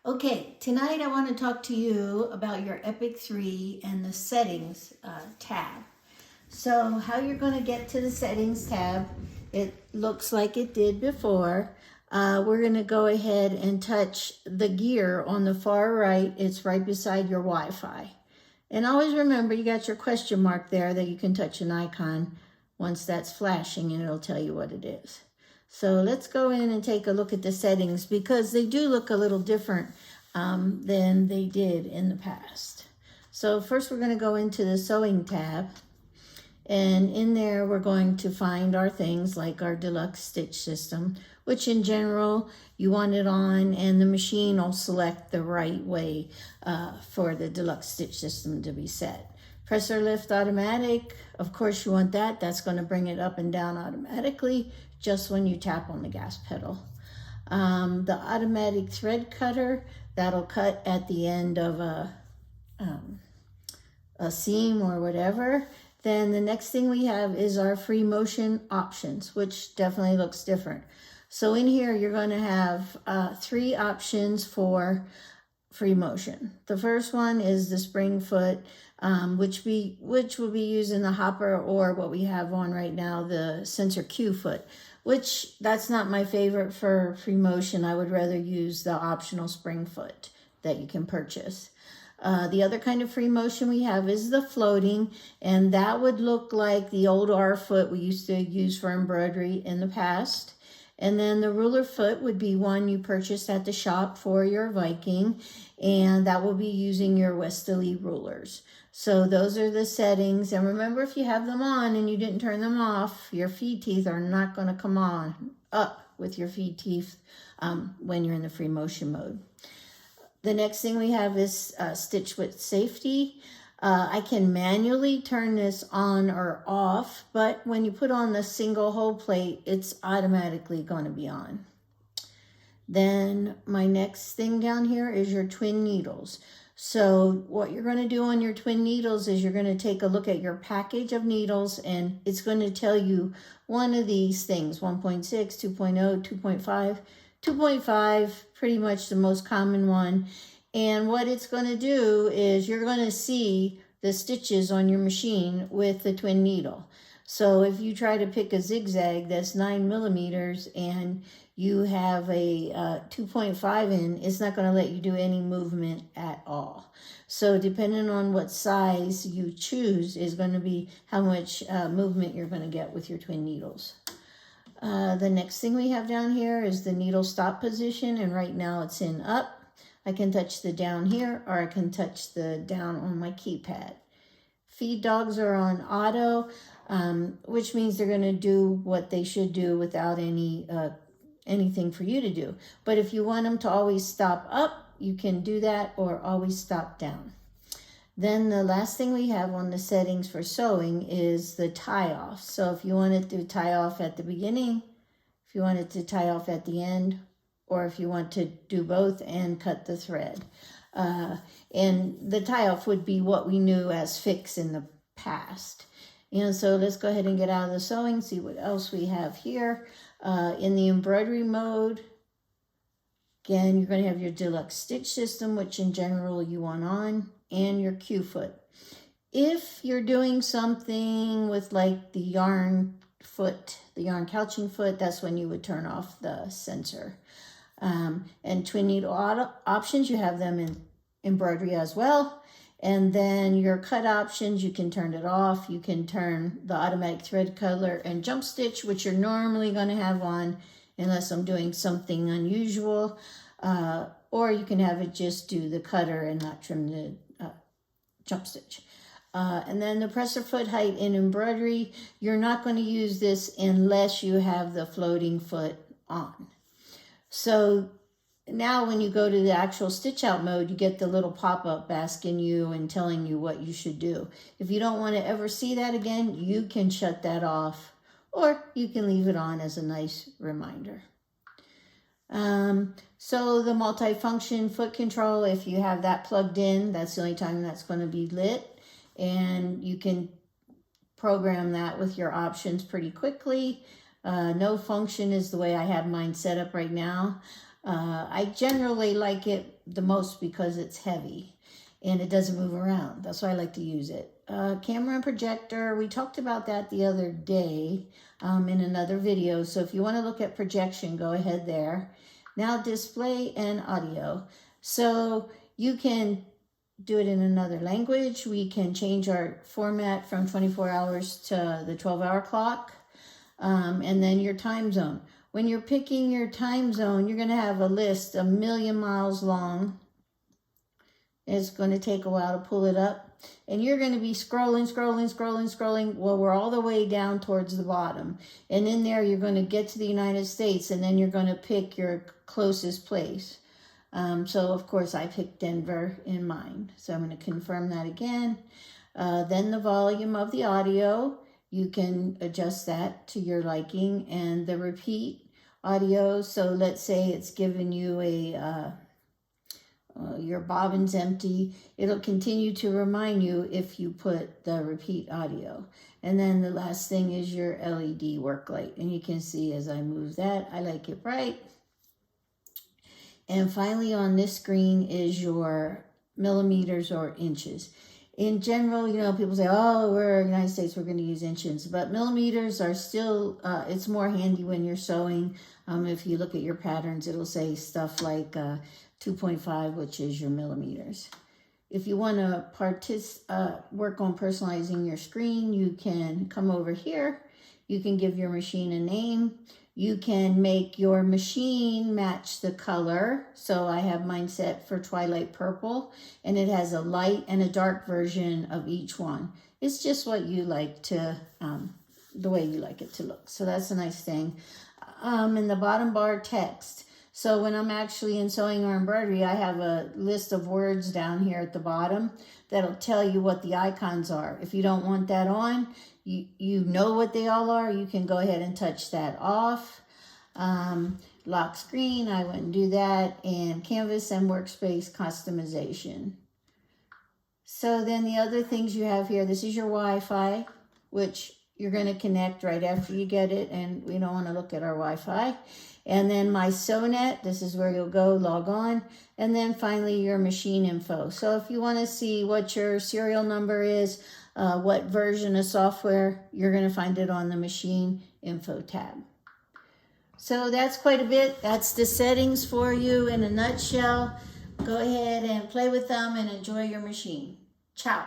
Okay, tonight I want to talk to you about your Epic 3 and the settings tab. So how you're going to get to the settings tab, it looks like it did before. We're going to go ahead and touch the gear on the far right. It's right beside your Wi-Fi. And always remember, you got your question mark there that you can touch an icon once that's flashing and it'll tell you what it is. So let's go in and take a look at the settings because they do look a little different than they did in the past. So first we're going to go into the sewing tab. And in there, we're going to find our things like our Deluxe Stitch system, which in general, you want it on and the machine will select the right way for the Deluxe Stitch system to be set. Press or lift automatic, of course you want that. That's going to bring it up and down automatically just when you tap on the gas pedal. The automatic thread cutter, that'll cut at the end of a seam or whatever. Then the next thing we have is our free motion options, which definitely looks different. So in here, you're going to have 3 options for free motion. The first one is the spring foot, which will be used in the hopper, or what we have on right now, the sensor Q foot, which that's not my favorite for free motion. I would rather use the optional spring foot that you can purchase. The other kind of free motion we have is the floating, and that would look like the old R foot we used to use for embroidery in the past. And then the ruler foot would be one you purchased at the shop for your Viking, and that will be using your Westerly rulers. So those are the settings. And remember, if you have them on and you didn't turn them off, your feed teeth are not going to come on up with your feed teeth when you're in the free motion mode. The next thing we have is stitch with safety. I can manually turn this on or off, but when you put on the single hole plate, it's automatically going to be on. Then my next thing down here is your twin needles. So what you're going to do on your twin needles is you're going to take a look at your package of needles, and it's going to tell you one of these things, 1.6, 2.0, 2.5. 2.5, pretty much the most common one. And what it's going to do is you're going to see the stitches on your machine with the twin needle. So if you try to pick a zigzag that's 9 millimeters and you have a 2.5 in, it's not going to let you do any movement at all. So depending on what size you choose is going to be how much movement you're going to get with your twin needles. The next thing we have down here is the needle stop position, and right now it's in up. I can touch the down here, or I can touch the down on my keypad. Feed dogs are on auto, which means they're going to do what they should do without anything for you to do. But if you want them to always stop up, you can do that, or always stop down. Then the last thing we have on the settings for sewing is the tie off. So if you wanted to tie off at the beginning, if you wanted to tie off at the end, or if you want to do both and cut the thread. And the tie off would be what we knew as fix in the past. And so let's go ahead and get out of the sewing, see what else we have here. In the embroidery mode, again, you're going to have your Deluxe Stitch system, which in general you want on, and your Q foot. If you're doing something with like the yarn foot, the yarn couching foot, that's when you would turn off the sensor. And twin needle options, you have them in embroidery as well. And then your cut options, you can turn it off. You can turn the automatic thread color and jump stitch, which you're normally going to have on unless I'm doing something unusual. Or you can have it just do the cutter and not trim the jump stitch. And then the presser foot height in embroidery, you're not going to use this unless you have the floating foot on. So now when you go to the actual stitch out mode, you get the little pop-up asking you and telling you what you should do. If you don't want to ever see that again, you can shut that off, or you can leave it on as a nice reminder. So the multifunction foot control, if you have that plugged in, that's the only time that's going to be lit, and you can program that with your options pretty quickly. No function is the way I have mine set up right now. I generally like it the most because it's heavy and it doesn't move around. That's why I like to use it. Camera and projector, we talked about that the other day in another video. So if you want to look at projection, go ahead there. Now display and audio. So you can do it in another language. We can change our format from 24 hours to the 12-hour clock. And then your time zone. When you're picking your time zone, you're going to have a list 1,000,000 miles long. It's going to take a while to pull it up. And you're going to be scrolling. Well, we're all the way down towards the bottom. And in there, you're going to get to the United States, and then you're going to pick your closest place. So, of course, I picked Denver in mine. So I'm going to confirm that again. Then the volume of the audio. You can adjust that to your liking. And the repeat audio. So let's say it's given you your bobbin's empty. It'll continue to remind you if you put the repeat audio. And then the last thing is your LED work light. And you can see as I move that, I like it bright. And finally on this screen is your millimeters or inches. In general, you know, people say, oh, we're in the United States, we're going to use inches. But millimeters are still, it's more handy when you're sewing. If you look at your patterns, it'll say stuff like 2.5, which is your millimeters. If you want to work on personalizing your screen, you can come over here. You can give your machine a name. You can make your machine match the color. So I have mine set for Twilight Purple, and it has a light and a dark version of each one. It's just what you like to, the way you like it to look. So that's a nice thing. In the bottom bar, text. So when I'm actually in sewing or embroidery, I have a list of words down here at the bottom that'll tell you what the icons are. If you don't want that on, you know what they all are, you can go ahead and touch that off. Lock screen, I wouldn't do that. And canvas and workspace customization. So then the other things you have here, this is your Wi-Fi, which you're going to connect right after you get it, and we don't want to look at our Wi-Fi. And then my SewNet, this is where you'll go log on. And then finally your machine info. So if you want to see what your serial number is, what version of software, you're going to find it on the machine info tab. So that's quite a bit. That's the settings for you in a nutshell. Go ahead and play with them and enjoy your machine. Ciao.